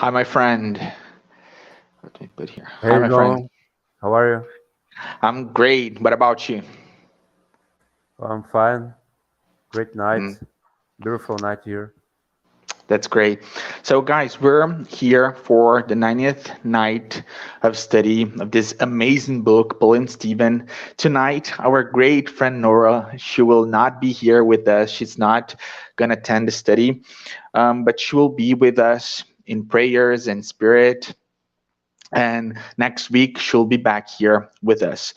Hi, my friend. What do I put here? Hi, Hey my friend. João, how are you? I'm great. What about you? I'm fine. Great Mm, night. Beautiful night here. that's great. So, guys, we're here for the 90th night of study of this amazing book, Paul and Stephen. Tonight, our great friend Nora, she will not be here with us. She's not going to attend the study, but she will be with us in prayers and spirit. And next week she'll be back here with us.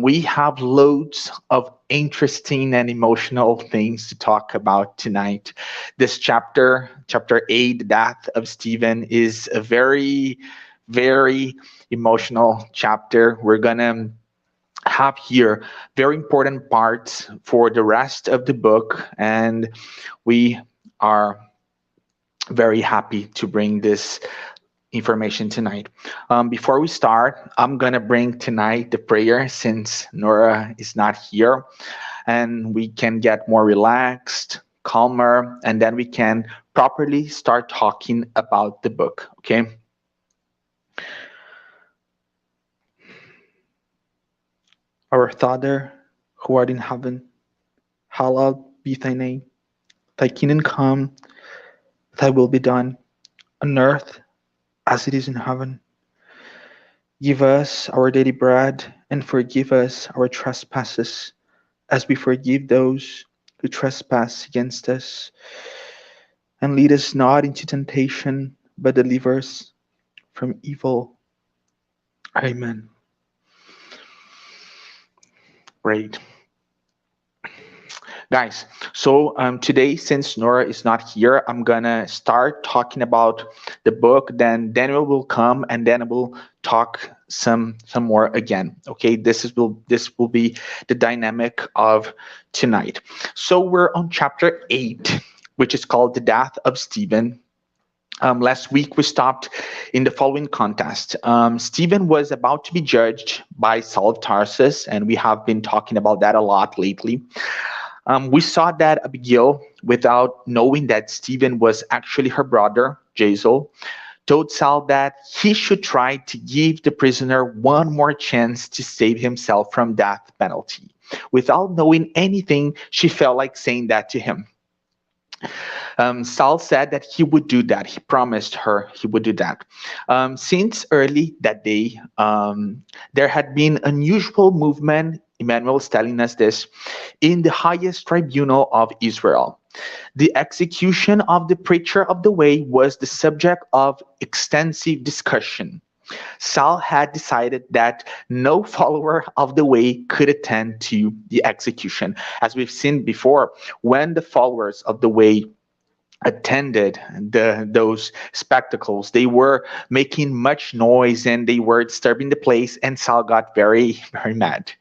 We have loads of interesting and emotional things to talk about tonight. This chapter 8, the death of Stephen, is a very, very emotional chapter. We're gonna have here very important parts for the rest of the book, and we are very happy to bring this information tonight. Before we start, I'm gonna bring tonight the prayer since Nora is not here, and we can get more relaxed, calmer, and then we can properly start talking about the book. Okay. Our Father, who art in heaven, hallowed be thy name. Thy kingdom come, thy will be done on earth as it is in heaven. Give us our daily bread and forgive us our trespasses as we forgive those who trespass against us. And lead us not into temptation, but deliver us from evil. Amen. Great. Guys, so today, since Nora is not here, I'm gonna start talking about the book. Then Daniel will come, and then we'll talk some more again. Okay, this will be the dynamic of tonight. So we're on chapter 8, which is called the death of Stephen. Last week we stopped in the following contest. Stephen was about to be judged by Saul of Tarsus, and we have been talking about that a lot lately. We saw that Abigail, without knowing that Stephen was actually her brother, Jazel, told Saul that he should try to give the prisoner one more chance to save himself from death penalty. Without knowing anything, she felt like saying that to him. Saul said that he would do that. He promised her he would do that. Since early that day, there had been unusual movement. Emmanuel is telling us this in the highest tribunal of Israel. The execution of the preacher of the way was the subject of extensive discussion. Saul had decided that no follower of the way could attend to the execution. As we've seen before, when the followers of the way attended those spectacles, they were making much noise and they were disturbing the place, and Saul got very, very mad.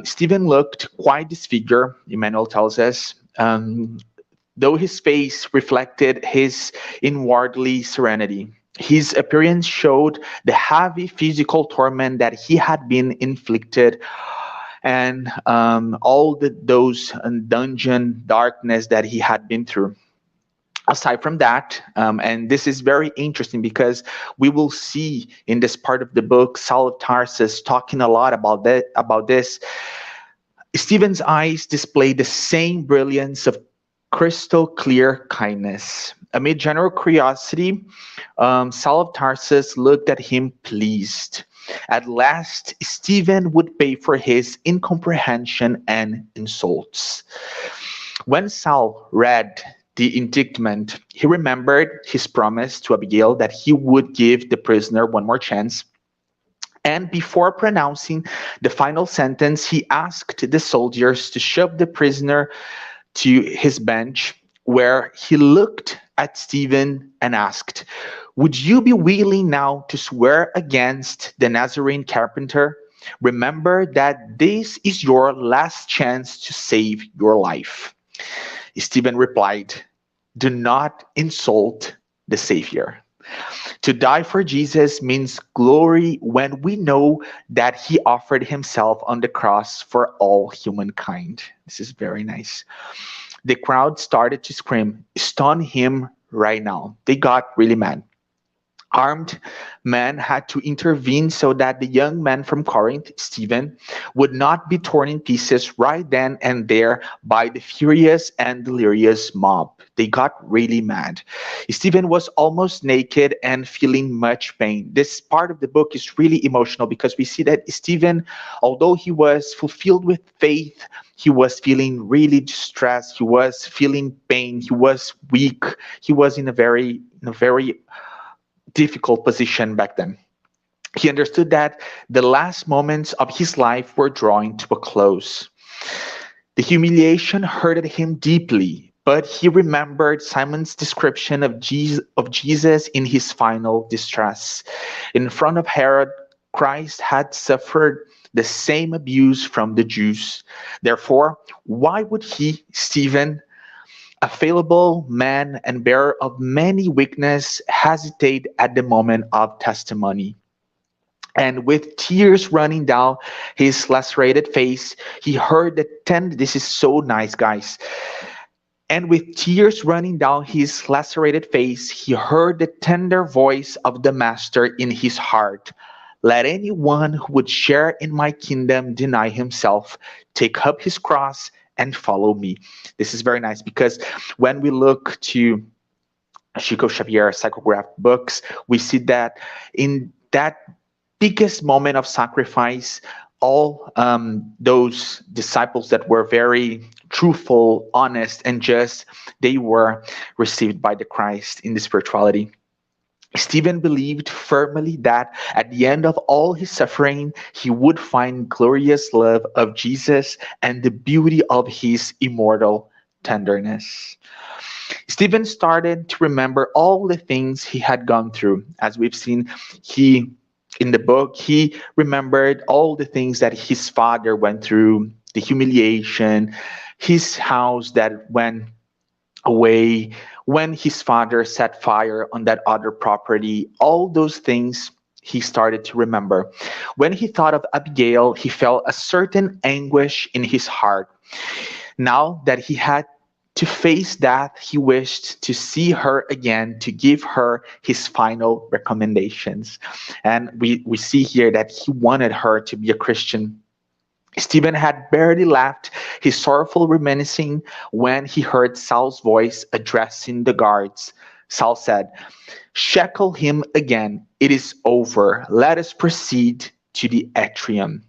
Stephen looked quite disfigured, Emmanuel tells us, though his face reflected his inwardly serenity. His appearance showed the heavy physical torment that he had been inflicted, and all those dungeon darkness that he had been through. Aside from that, and this is very interesting because we will see in this part of the book Saul of Tarsus talking a lot about this. Stephen's eyes display the same brilliance of crystal clear kindness. Amid general curiosity, Saul of Tarsus looked at him pleased. At last, Stephen would pay for his incomprehension and insults. When Saul read the indictment, he remembered his promise to Abigail that he would give the prisoner one more chance. And before pronouncing the final sentence, he asked the soldiers to shove the prisoner to his bench, where he looked at Stephen and asked, "Would you be willing now to swear against the Nazarene carpenter? Remember that this is your last chance to save your life." Stephen replied, "Do not insult the Savior." To die for Jesus means glory when we know that he offered himself on the cross for all humankind. This is very nice. The crowd started to scream, "Stone him right now." They got really mad. Armed men had to intervene so that the young man from Corinth, Stephen, would not be torn in pieces right then and there by the furious and delirious mob. They got really mad. Stephen was almost naked and feeling much pain. This part of the book is really emotional because we see that Stephen, although he was fulfilled with faith, he was feeling really distressed. He was feeling pain. He was weak. He was in a very difficult position back then. He understood that the last moments of his life were drawing to a close. The humiliation hurted him deeply, but he remembered Simon's description of Jesus in his final distress. In front of Herod, Christ had suffered the same abuse from the Jews. Therefore, why would he, Stephen, a fallible man and bearer of many weakness, hesitate at the moment of testimony? And with tears running down his lacerated face, he heard the this is so nice, guys. And with tears running down his lacerated face, he heard the tender voice of the Master in his heart. Let anyone who would share in my kingdom deny himself, take up his cross, and follow me. This is very nice because when we look to Chico Xavier psychograph books, we see that in that biggest moment of sacrifice, all those disciples that were very truthful, honest, and just, they were received by the Christ in the spirituality. Stephen believed firmly that at the end of all his suffering, he would find glorious love of Jesus and the beauty of his immortal tenderness. Stephen started to remember all the things he had gone through. As we've seen, he in the book, he remembered all the things that his father went through, the humiliation, his house that went away, when his father set fire on that other property, all those things he started to remember. When he thought of Abigail, he felt a certain anguish in his heart. Now that he had to face that, he wished to see her again, to give her his final recommendations. And we see here that he wanted her to be a Christian. Stephen had barely left his sorrowful reminiscing when he heard Saul's voice addressing the guards. Saul said, "Shackle him again. It is over. Let us proceed to the atrium."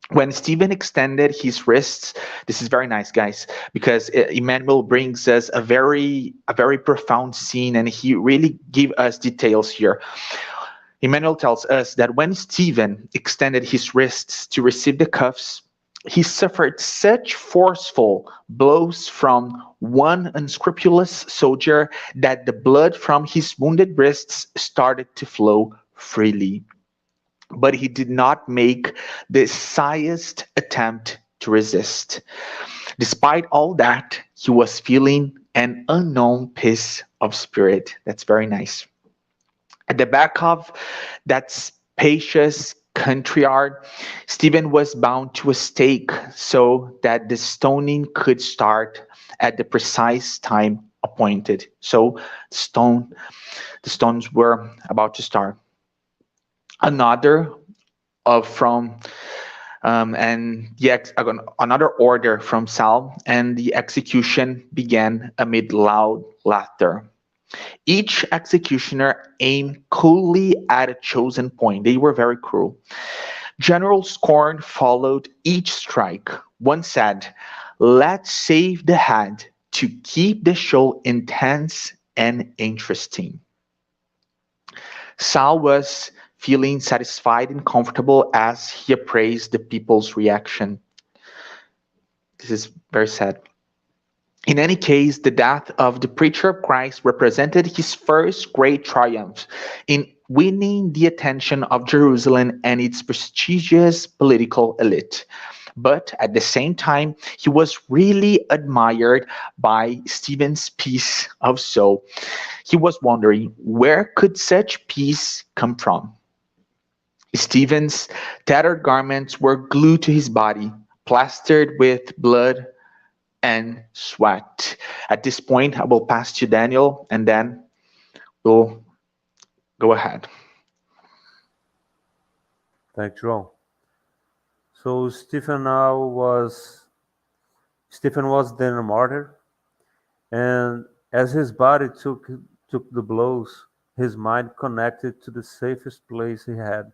When Stephen extended his wrists, this is very nice, guys, because Emmanuel brings us a very profound scene, and he really give us details here. Emmanuel tells us that when Stephen extended his wrists to receive the cuffs, he suffered such forceful blows from one unscrupulous soldier that the blood from his wounded wrists started to flow freely. But he did not make the slightest attempt to resist. Despite all that, he was feeling an unknown peace of spirit. That's very nice. At the back of that spacious country yard, Stephen was bound to a stake so that the stoning could start at the precise time appointed. So the stones were about to start. Another of from and the another order from Saul, and the execution began amid loud laughter. Each executioner aimed coolly at a chosen point. They were very cruel. General scorn followed each strike. One said, "Let's save the head to keep the show intense and interesting." Saul was feeling satisfied and comfortable as he appraised the people's reaction. This is very sad. In any case, the death of the preacher of Christ represented his first great triumph in winning the attention of Jerusalem and its prestigious political elite. But at the same time, he was really admired by Stephen's peace of soul. He was wondering, where could such peace come from? Stephen's tattered garments were glued to his body, plastered with blood and sweat. At this point, I will pass to Daniel, and then we'll Go ahead. Thanks, João. So Stephen was then a martyr, and as his body took the blows, his mind connected to the safest place he had,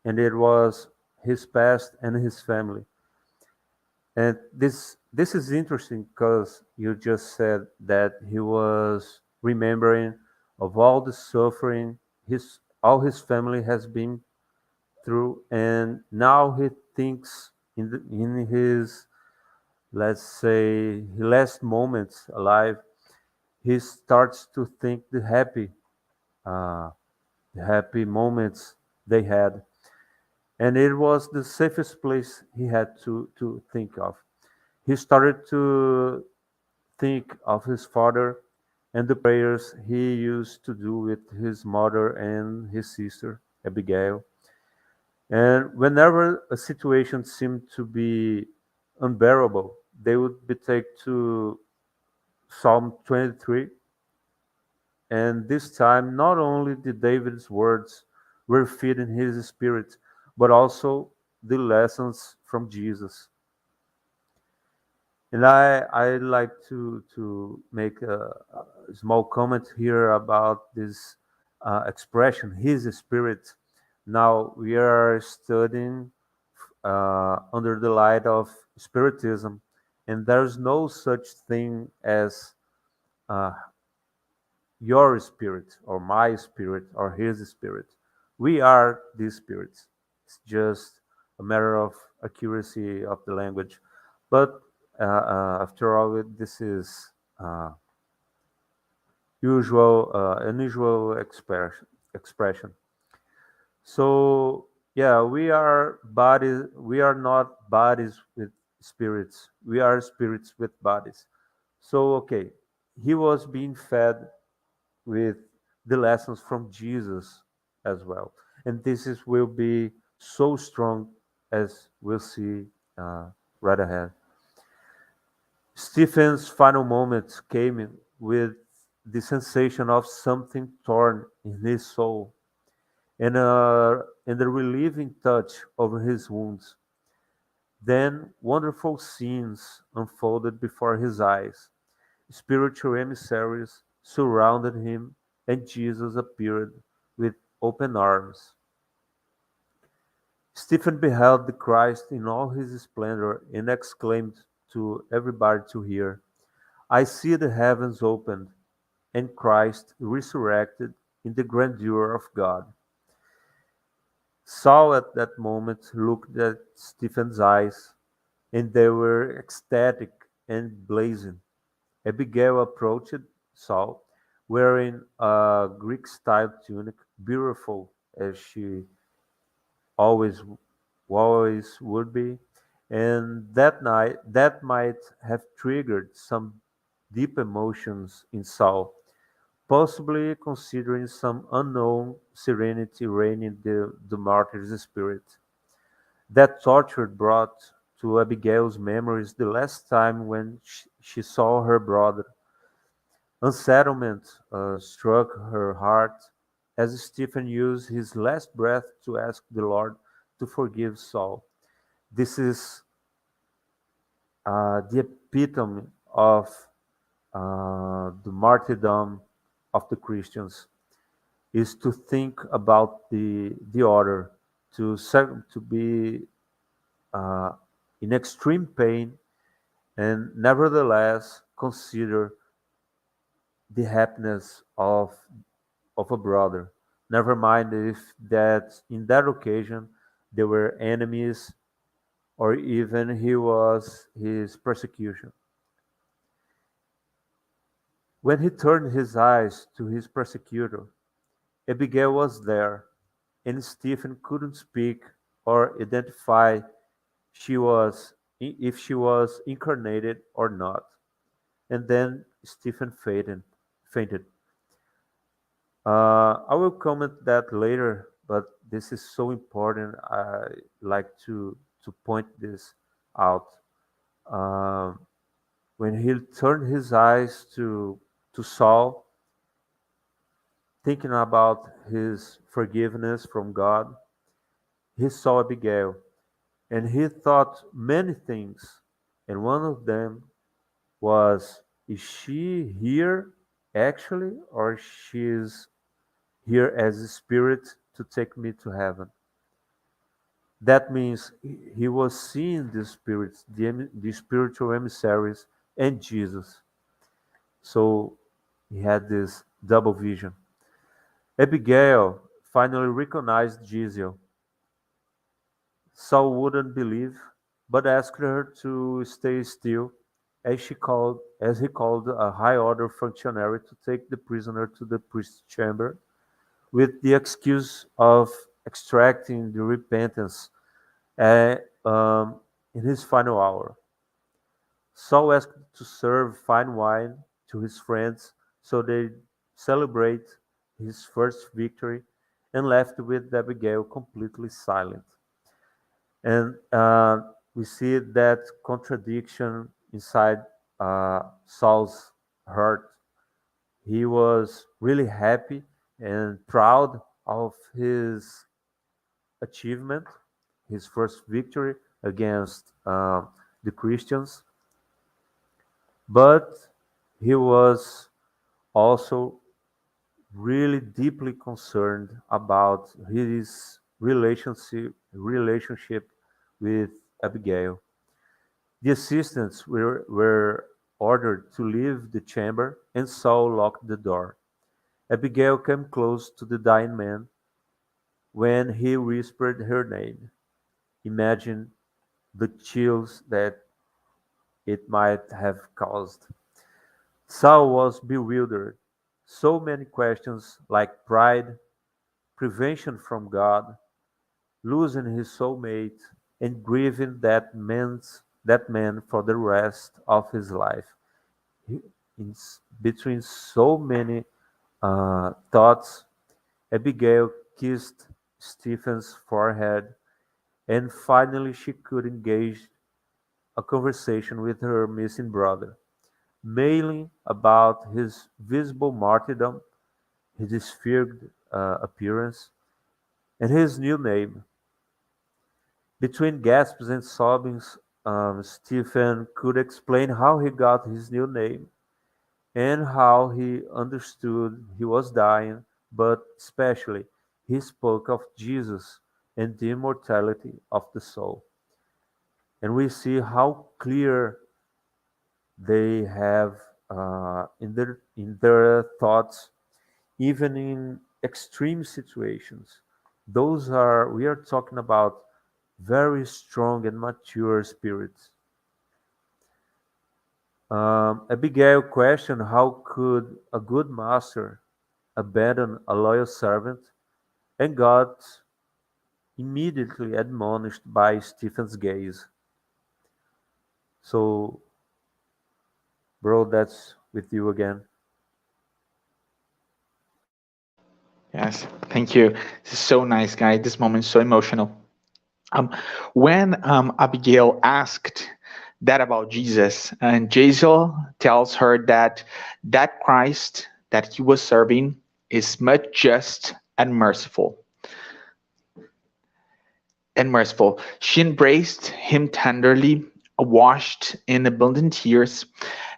and it was his past and his family. And this is interesting because you just said that he was remembering of all the suffering his all his family has been through, and now he thinks in his, let's say, last moments alive, he starts to think uh, the happy moments they had, and it was the safest place he had to think of. He started to think of his father and the prayers he used to do with his mother and his sister Abigail. And whenever a situation seemed to be unbearable, they would be taken to Psalm 23. And this time, not only did David's words were feeding his spirit, but also the lessons from Jesus. And I like to make a small comment here about this expression, his spirit. Now we are studying under the light of spiritism, and there's no such thing as uh, your spirit or my spirit or his spirit. We are these spirits. It's just a matter of accuracy of the language. But after all, this is unusual expression. So yeah, we are bodies. We are not bodies with spirits. We are spirits with bodies. So okay, he was being fed with the lessons from Jesus as well. And this is will be so strong as we'll see uh, right ahead. Stephen's final moments came with the sensation of something torn in his soul and the relieving touch over his wounds. Then wonderful scenes unfolded before his eyes. Spiritual emissaries surrounded him, and Jesus appeared with open arms. Stephen beheld the Christ in all his splendor and exclaimed to everybody to hear, I see the heavens opened, and Christ resurrected in the grandeur of God. Saul at that moment looked at Stephen's eyes, and they were ecstatic and blazing. Abigail approached Saul, wearing a Greek-style tunic, beautiful as she always always would be, and that night that might have triggered some deep emotions in Saul, possibly considering some unknown serenity reigning the martyr's spirit. That torture brought to Abigail's memories the last time when she saw her brother. Unsettlement struck her heart as Stephen used his last breath to ask the Lord to forgive Saul. This is the epitome of the martyrdom of the Christians, is to think about the other, to be uh, in extreme pain and nevertheless consider the happiness of a brother. Never mind if that in that occasion they were enemies or even he was his persecution. When he turned his eyes to his persecutor, Abigail was there, and Stephen couldn't speak or identify she was if she was incarnated or not. And then Stephen fainted. I will comment that later, but this is so important. I like to point this out. Um, when he turned his eyes to Saul, Thinking about his forgiveness from God, he saw Abigail and he thought many things. And one of them was, is she here actually, or she's here as a spirit to take me to heaven? That means he was seeing the spirits, the spiritual emissaries, and Jesus. So he had this double vision. Abigail finally recognized Jesus. Saul wouldn't believe, but asked her to stay still as he called a high order functionary to take the prisoner to the priest's chamber with the excuse of extracting the repentance uh, um, in his final hour. Saul asked to serve fine wine to his friends so they celebrate his first victory and left with Abigail completely silent. And we see that contradiction inside Saul's heart. He was really happy and proud of his achievement, his first victory against the Christians, but he was also really deeply concerned about his relationship with Abigail. The assistants were ordered to leave the chamber, and Saul locked the door. Abigail came close to the dying man when he whispered her name. Imagine the chills that it might have caused. Saul was bewildered. So many questions like pride, prevention from God, losing his soulmate, and grieving that man for the rest of his life. He- Between so many thoughts, Abigail kissed Stephen's forehead, and finally she could engage a conversation with her missing brother, mailing about his visible martyrdom, his disfigured appearance, and his new name. Between gasps and sobbings, Stephen could explain how he got his new name and how he understood he was dying, but especially he spoke of Jesus and the immortality of the soul. And we see how clear they have in their thoughts, even in extreme situations. Those are we are talking about very strong and mature spirits. Abigail questioned how could a good master abandon a loyal servant, and got immediately admonished by Stephen's gaze. So, bro, that's with you again. Yes, thank you. This is so nice, guy. This moment is so emotional. Um, when Abigail asked that about Jesus, and Jesus tells her that Christ that he was serving is much just and merciful. She embraced him tenderly, washed in abundant tears,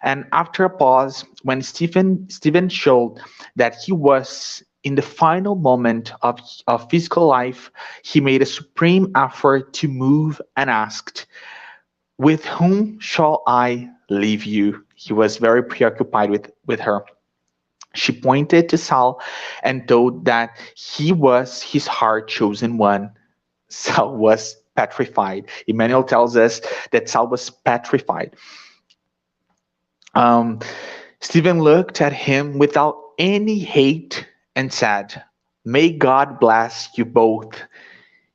and after a pause, when Stephen showed that he was in the final moment of physical life, he made a supreme effort to move and asked, "With whom shall I leave you?" He was very preoccupied with her. She pointed to Saul and told that he was his heart chosen one. Saul was petrified. Emmanuel tells us that Saul was petrified. Um, Stephen looked at him without any hate and said, "May God bless you both.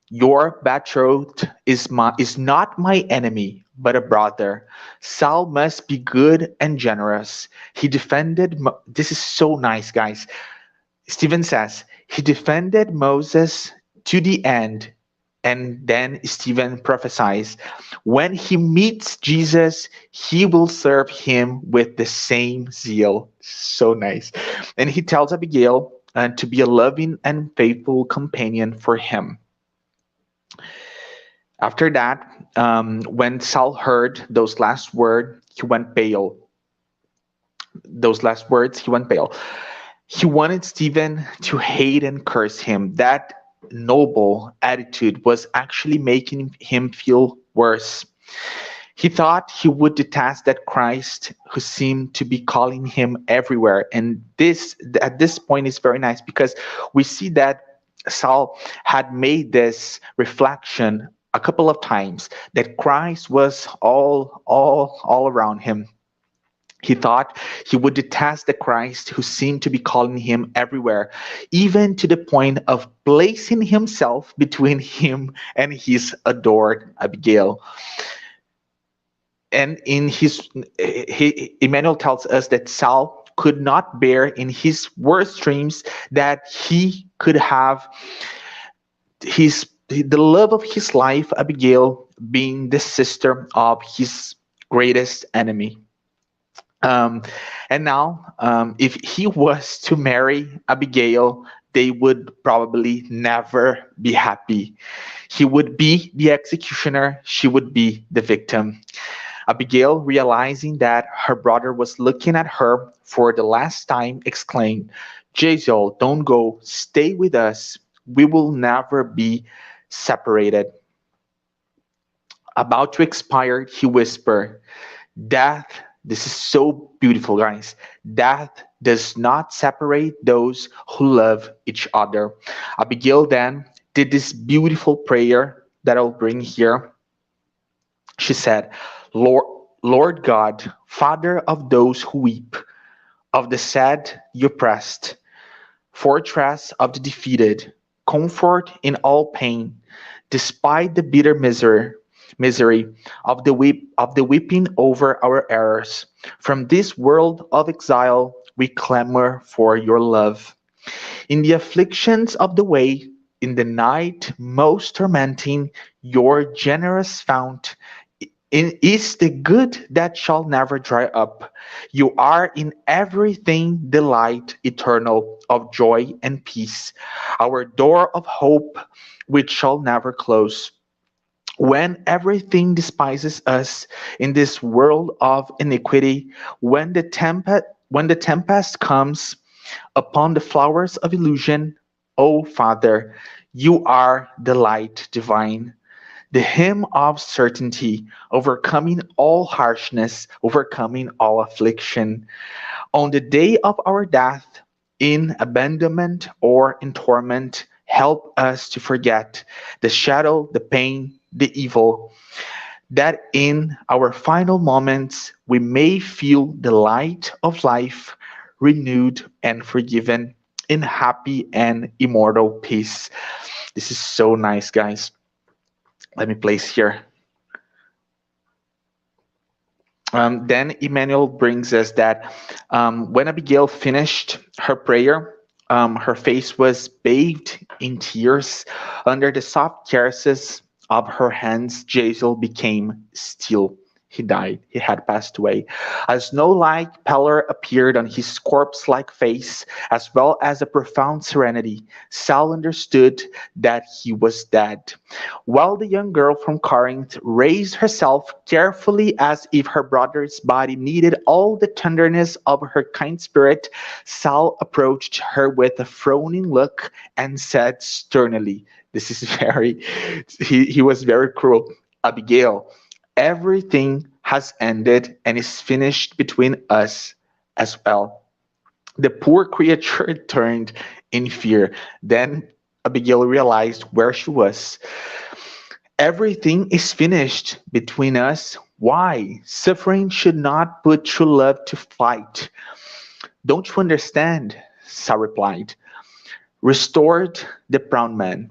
Your betrothed is not my enemy, but a brother. Saul must be good and generous. He defended. This is so nice, guys. Stephen says he defended Moses to the end, and then Stephen prophesies when he meets Jesus, he will serve him with the same zeal. So nice. And he tells Abigail and to be a loving and faithful companion for him. After that, when Saul heard those last words, he went pale. Those last words, he went pale. He wanted Stephen to hate and curse him. That noble attitude was actually making him feel worse. He thought he would detest that Christ who seemed to be calling him everywhere. And this, at this point, is very nice because we see that Saul had made this reflection a couple of times that Christ was all around him. He thought he would detest the Christ who seemed to be calling him everywhere, even to the point of placing himself between him and his adored Abigail. And Emmanuel tells us that Saul could not bear in his worst dreams that he could have the love of his life, Abigail, being the sister of his greatest enemy. Um, and now, if he was to marry Abigail, they would probably never be happy. He would be the executioner, she would be the victim. Abigail, realizing that her brother was looking at her for the last time, exclaimed, Jazel, don't go, stay with us. We will never be separated. About to expire, he whispered, Death, this is so beautiful, guys. Death does not separate those who love each other. Abigail then did this beautiful prayer that I'll bring here. She said, Lord, Lord God, Father of those who weep, of the sad you oppressed, fortress of the defeated, comfort in all pain, despite the bitter misery of the weeping over our errors. From this world of exile, we clamor for your love. In the afflictions of the way, in the night most tormenting, your generous fount is the good that shall never dry up. You are in everything the light eternal of joy and peace, our door of hope which shall never close. When everything despises us in this world of iniquity, when the tempest comes upon the flowers of illusion, O Father, you are the light divine, the hymn of certainty, overcoming all harshness, overcoming all affliction. On the day of our death, in abandonment or in torment, help us to forget the shadow, the pain, the evil, that in our final moments we may feel the light of life, renewed and forgiven in happy and immortal peace. This is so nice, guys. Let me place here. Then Emmanuel brings us that when Abigail finished her prayer, her face was bathed in tears. Under the soft caresses of her hands, Jazel became still. He died. He had passed away. A snow-like pallor appeared on his corpse-like face, as well as a profound serenity. Sal understood that he was dead. While the young girl from Corinth raised herself carefully as if her brother's body needed all the tenderness of her kind spirit, Sal approached her with a frowning look and said sternly, this is he was very cruel. Abigail, everything has ended and is finished between us as well. The poor creature turned in fear. Then Abigail realized where she was. Everything is finished between us. Why? Suffering should not put true love to flight. Don't you understand? Sal replied. Restored the brown man.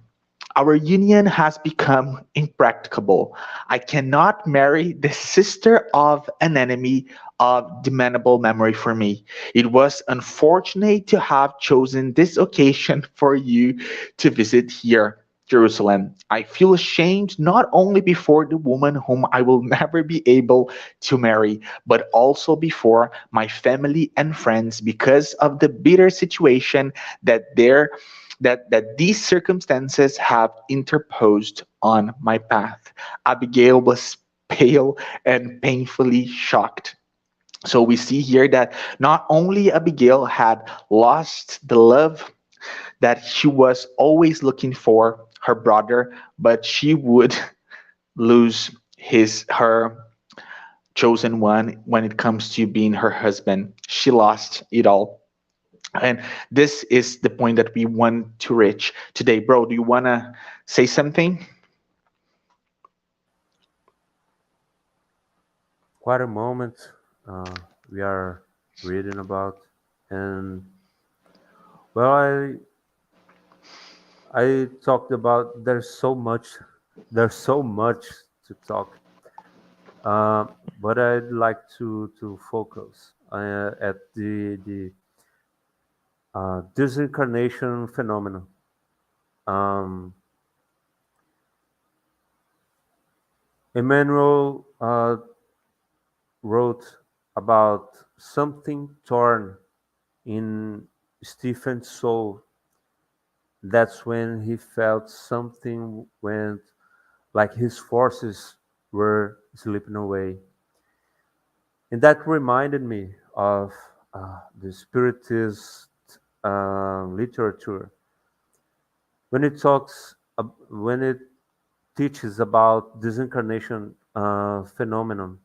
Our union has become impracticable. I cannot marry the sister of an enemy of demandable memory for me. It was unfortunate to have chosen this occasion for you to visit here. Jerusalem. I feel ashamed not only before the woman whom I will never be able to marry, but also before my family and friends because of the bitter situation that there that these circumstances have interposed on my path. Abigail was pale and painfully shocked. So we see here that not only Abigail had lost the love that she was always looking for her brother, but she would lose his her chosen one when it comes to being her husband. She lost it all. And this is the point that we want to reach today. Bro, do you want to say something? Quite a moment uh, we are reading about, and well, I talked about there's so much to talk, uh, but I'd like to focus at the disincarnation phenomenon. Um, Emmanuel wrote about something torn in Stephen's soul. That's when he felt something went like his forces were slipping away. And that reminded me of the Spiritist literature when it when it teaches about disincarnation phenomenon.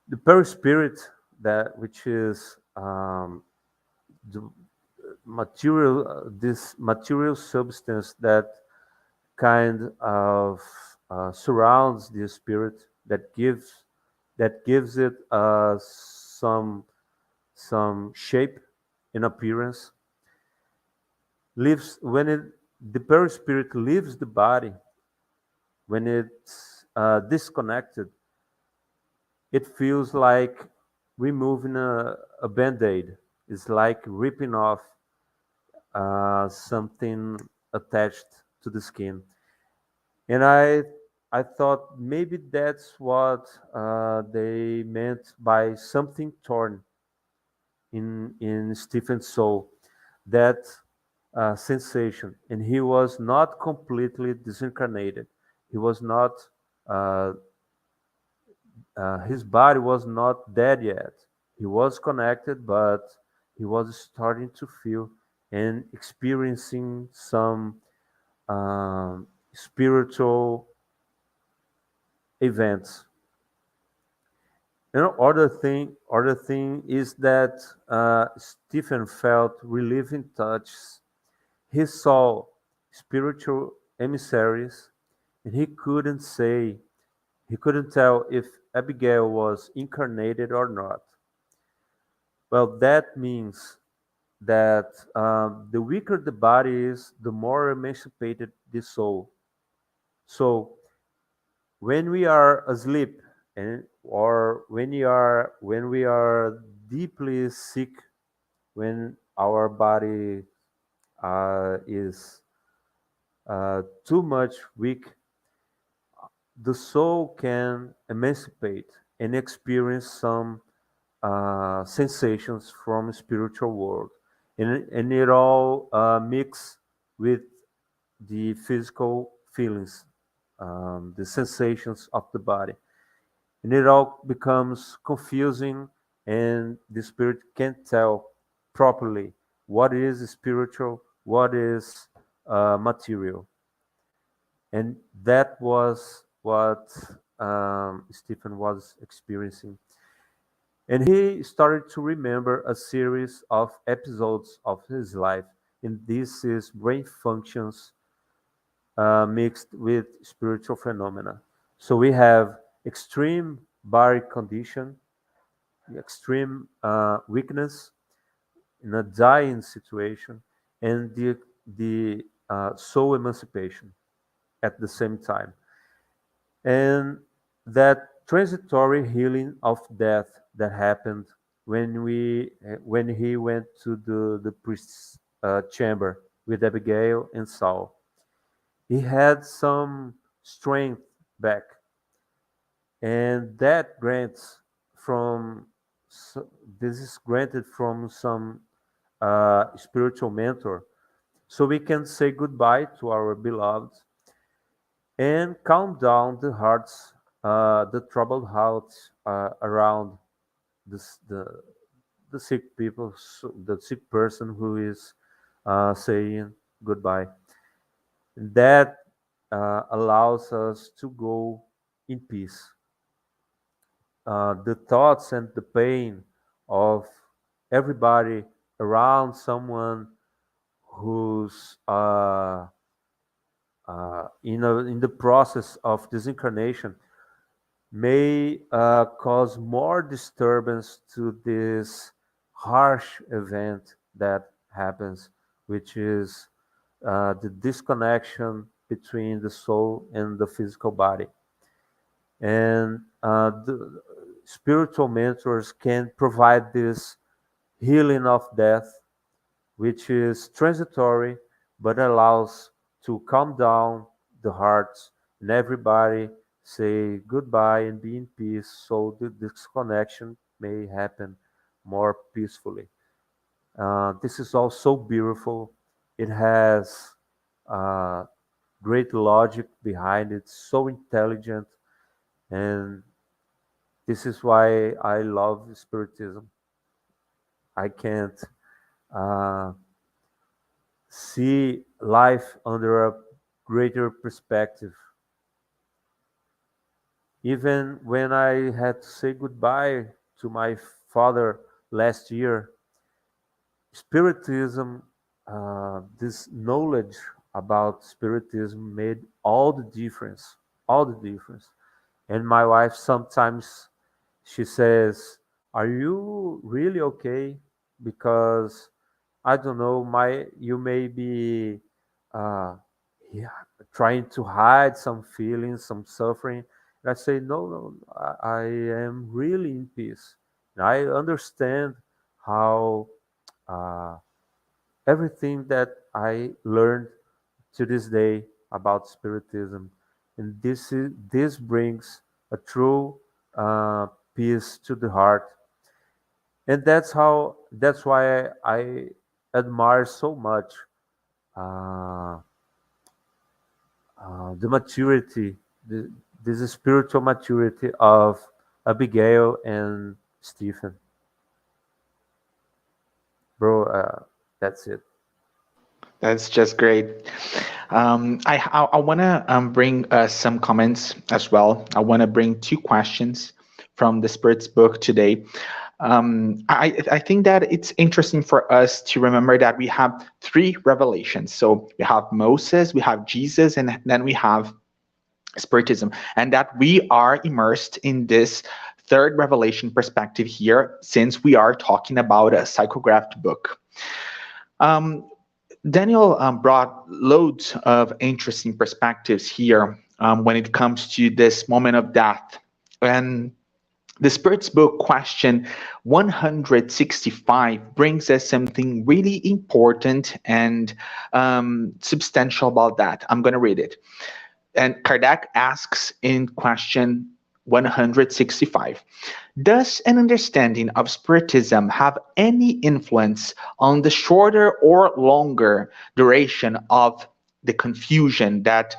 The perispirit, that which is the material, this material substance that kind of surrounds the spirit, that gives it some shape and appearance, leaves when it the perispirit leaves the body. When it's disconnected, it feels like removing a band-aid. It's like ripping off something attached to the skin. And I thought maybe that's what they meant by something torn in Stephen's soul, that sensation. And he was not completely disincarnated. He was not. Uh, his body was not dead yet. He was connected, but he was starting to feel and experiencing some spiritual events. Other thing is that Stephen felt relieving touches. He saw spiritual emissaries, and he couldn't tell if Abigail was incarnated or not. Well, that means that the weaker the body is, the more emancipated the soul. So when we are asleep, and or when we are deeply sick, when our body is too much weak, the soul can emancipate and experience some sensations from spiritual world, and it all mix with the physical feelings, the sensations of the body, and it all becomes confusing, and the spirit can't tell properly what is spiritual, what is material. And that was what Stephen was experiencing. And he started to remember a series of episodes of his life. And this is brain functions mixed with spiritual phenomena. So we have extreme body condition, extreme weakness in a dying situation, and the soul emancipation at the same time. And that transitory healing of death that happened when he went to the priest's chamber with Abigail and Saul. he had some strength back, and that grants from this is granted from some spiritual mentor, so we can say goodbye to our beloved and calm down the hearts, the troubled hearts around this, the sick people, the sick person who is saying goodbye. That allows us to go in peace. The thoughts and the pain of everybody around someone who's in the process of disincarnation may cause more disturbance to this harsh event that happens, which is the disconnection between the soul and the physical body. And the spiritual mentors can provide this healing of death, which is transitory but allows to calm down the hearts and everybody say goodbye and be in peace so that this connection may happen more peacefully. This is all so beautiful. It has uh, great logic behind it, so intelligent, and this is why I love Spiritism. I can't uh, see life under a greater perspective. Even when I had to say goodbye to my father last year, Spiritism, this knowledge about Spiritism made all the difference, all the difference. And my wife sometimes she says, "Are you really okay? Because I don't know, my you may be uh, yeah, trying to hide some feelings, some suffering." And I say, "No, no, I am really in peace. And I understand how uh, everything that I learned to this day about Spiritism, and this brings a true peace to the heart, and that's why I admire so much uh, the maturity, the, this spiritual maturity of Abigail and Stephen, bro. That's it. That's just great. I want to bring some comments as well. I want to bring two questions from the Spirit's book today. I think that it's interesting for us to remember that we have three revelations. So we have Moses, we have Jesus, and then we have Spiritism, and that we are immersed in this third revelation perspective here, since we are talking about a psychographed book. Um, Daniel brought loads of interesting perspectives here when it comes to this moment of death. And the Spirit's Book question 165 brings us something really important and substantial about that. I'm going to read it. And Kardec asks in question 165, does an understanding of Spiritism have any influence on the shorter or longer duration of the confusion that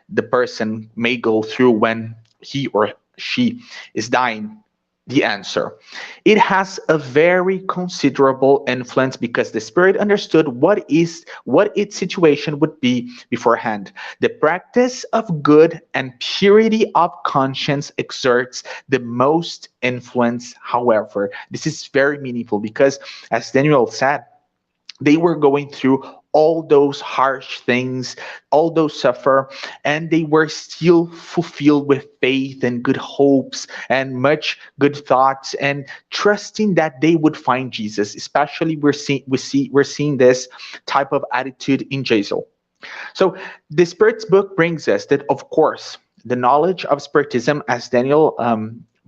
the person may go through when he or she is dying? The answer: it has a very considerable influence, because the Spirit understood what its situation would be beforehand. The practice of good and purity of conscience exerts the most influence. However, this is very meaningful, because as Daniel said, they were going through all those harsh things, all those suffer, and they were still fulfilled with faith and good hopes and much good thoughts, and trusting that they would find Jesus. Especially we're seeing this type of attitude in Jesus. So the Spirit's book brings us that, of course, the knowledge of Spiritism, as Daniel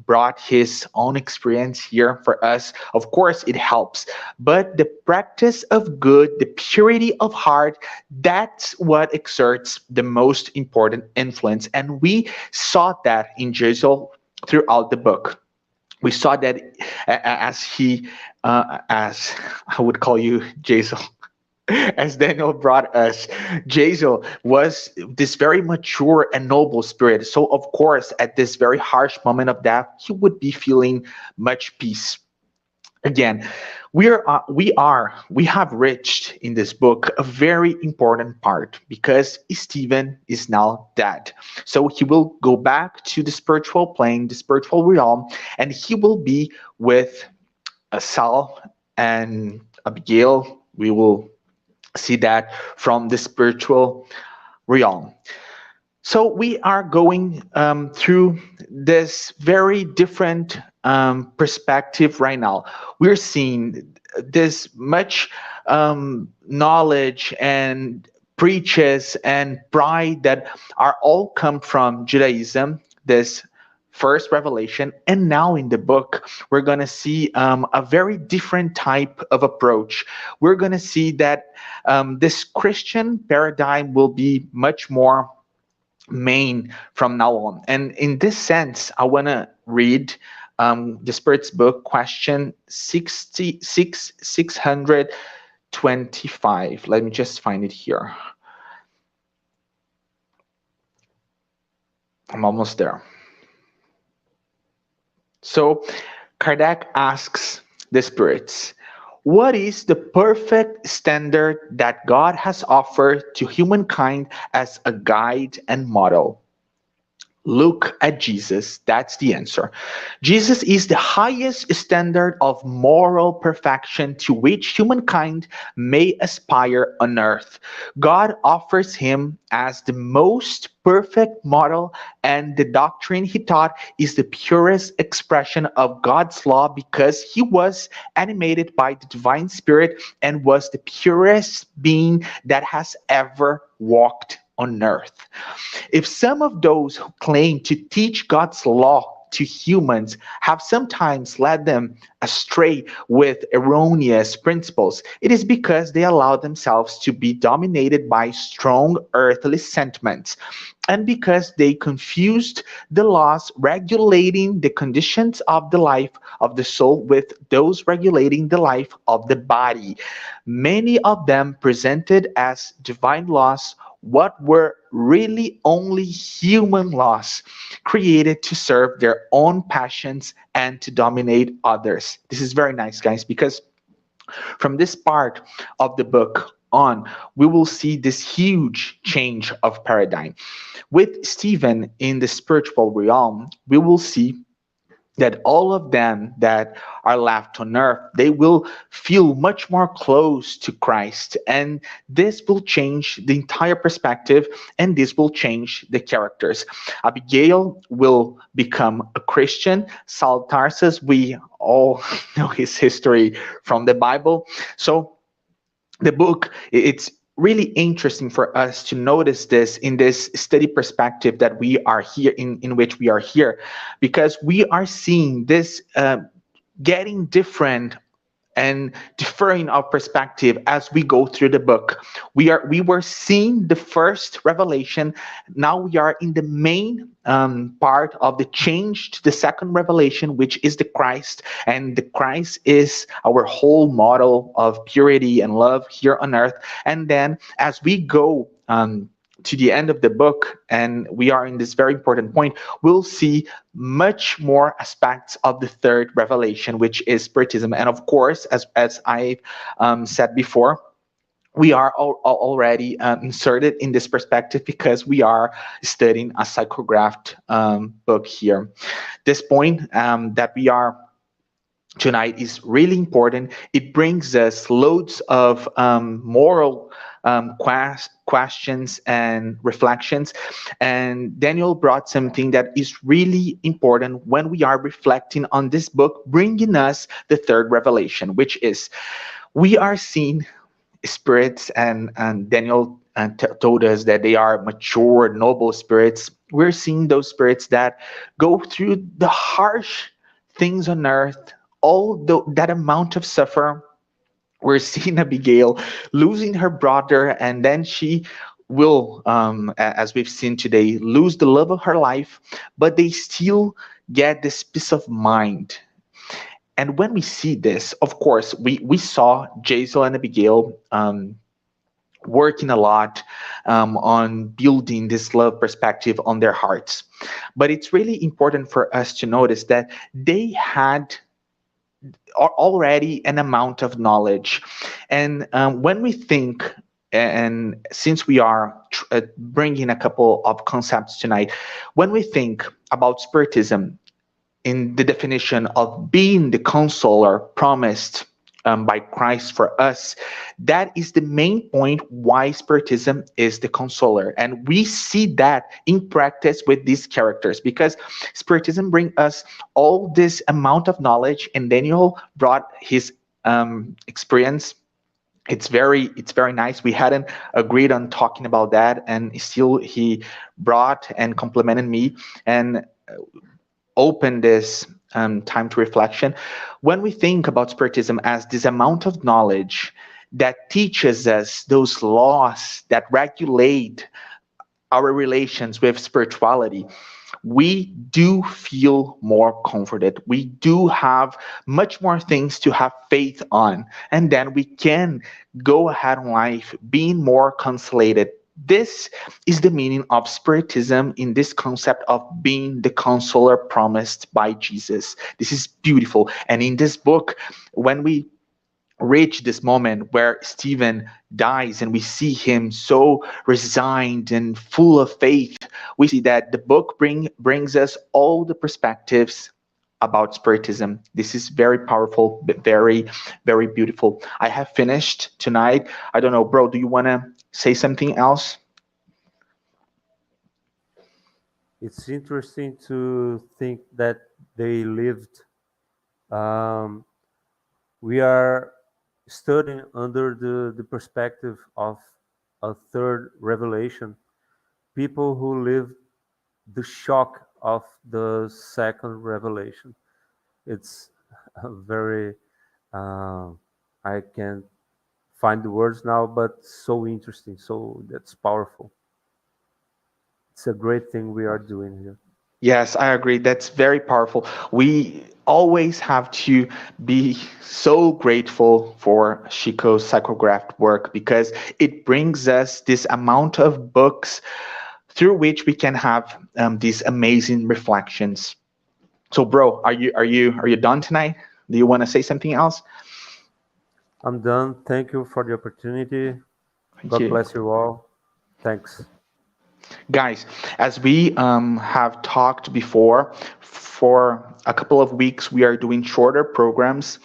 brought his own experience here for us. Of course, it helps. But the practice of good, the purity of heart, that's what exerts the most important influence. And we saw that in Jesus throughout the book. We saw that as as I would call you, Jason, as Daniel brought us, Jazel was this very mature and noble spirit. So, of course, at this very harsh moment of death, he would be feeling much peace. Again, we have reached in this book a very important part because Stephen is now dead. So he will go back to the spiritual plane, the spiritual realm, and he will be with Saul and Abigail. We will see that from the spiritual realm. So we are going through this very different perspective right now. We're seeing this much knowledge and preaches and pride that are all come from Judaism, this first revelation. And now in the book, we're going to see a very different type of approach. We're going to see that this Christian paradigm will be much more main from now on. And in this sense, I want to read the Spirit's book, question 625. Let me just find it here. I'm almost there. So Kardec asks the spirits, what is the perfect standard that God has offered to humankind as a guide and model? Look at Jesus. That's the answer. Jesus is the highest standard of moral perfection to which humankind may aspire on earth. God offers him as the most perfect model, and the doctrine he taught is the purest expression of God's law because he was animated by the divine spirit and was the purest being that has ever walked on earth. If some of those who claim to teach God's law to humans have sometimes led them astray with erroneous principles, it is because they allow themselves to be dominated by strong earthly sentiments, and because they confused the laws regulating the conditions of the life of the soul with those regulating the life of the body. Many of them presented as divine laws what were really only human laws created to serve their own passions and to dominate others. This is very nice, guys, because from this part of the book on, we will see this huge change of paradigm. With Stephen in the spiritual realm, we will see that all of them that are left on earth, they will feel much more close to Christ. And this will change the entire perspective, and this will change the characters. Abigail will become a Christian. Saul Tarsus, we all know his history from the Bible. So the book, it's really interesting for us to notice this in this study perspective that we are here in which we are here, because we are seeing this getting different and differing our perspective as we go through the book. We were seeing the first revelation. Now we are in the main part of the change to the second revelation, which is the Christ. And the Christ is our whole model of purity and love here on earth. And then as we go to the end of the book, and we are in this very important point, we'll see much more aspects of the third revelation, which is Spiritism. And of course, as I said before, we are already inserted in this perspective because we are studying a psychographed book here. This point that we are tonight is really important. It brings us loads of moral questions and reflections. And Daniel brought something that is really important when we are reflecting on this book, bringing us the third revelation, which is we are seeing spirits, and Daniel told us that they are mature, noble spirits. We're seeing those spirits that go through the harsh things on earth, that amount of suffer. We're seeing Abigail losing her brother, and then she will, as we've seen today, lose the love of her life, but they still get this peace of mind. And when we see this, of course, we saw Jazel and Abigail working a lot on building this love perspective on their hearts. But it's really important for us to notice that they had already an amount of knowledge. And when we think, and since we are bringing a couple of concepts tonight, when we think about Spiritism in the definition of being the consoler promised by Christ for us, that is the main point why Spiritism is the consoler. And we see that in practice with these characters, because Spiritism brings us all this amount of knowledge, and Daniel brought his experience. It's very nice. We hadn't agreed on talking about that, and still he brought and complimented me and open this time to reflection. When we think about Spiritism as this amount of knowledge that teaches us those laws that regulate our relations with spirituality, we do feel more comforted. We do have much more things to have faith on. And then we can go ahead in life being more consolated. This is the meaning of Spiritism in this concept of being the consoler promised by Jesus. This is beautiful. And in this book, when we reach this moment where Stephen dies and we see him so resigned and full of faith, we see that the book brings us all the perspectives about Spiritism. This is very powerful, but very, very beautiful. I have finished tonight. I don't know, bro, do you want to say something else? It's interesting to think that they lived. Um, we are studying under the perspective of a third revelation. People who lived the shock of the second revelation. It's a very, uh, I can't find the words now, but so interesting. So that's powerful. It's a great thing we are doing here. Yes, I agree. That's very powerful. We always have to be so grateful for Chico's psychographed work, because it brings us this amount of books through which we can have these amazing reflections. So, bro, are you done tonight? Do you want to say something else? I'm done. Thank you for the opportunity. Thank God you. bless you all. Thanks. Guys, as we have talked before, for a couple of weeks we are doing shorter programs.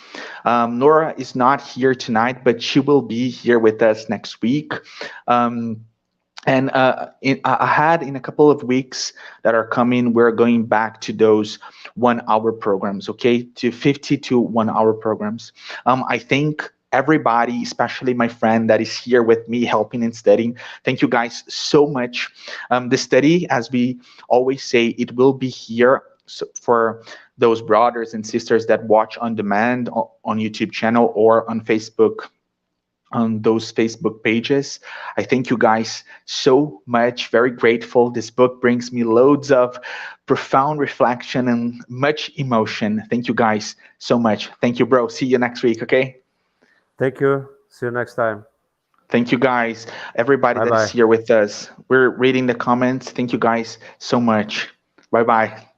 Nora is not here tonight, but she will be here with us next week. Um, and ahead in a couple of weeks that are coming, we're going back to those 1 hour programs, okay? To 50 to 1 hour programs. I think everybody, especially my friend that is here with me helping and studying, thank you guys so much. The study, as we always say, it will be here for those brothers and sisters that watch on demand on YouTube channel or on Facebook, on those Facebook pages. I thank you guys so much. Very grateful. This book brings me loads of profound reflection and much emotion. Thank you guys so much. Thank you, bro. See you next week, okay? Thank you. See you next time. Thank you guys, everybody Bye that is bye. here with us. We're reading the comments. Thank you guys so much. Bye bye.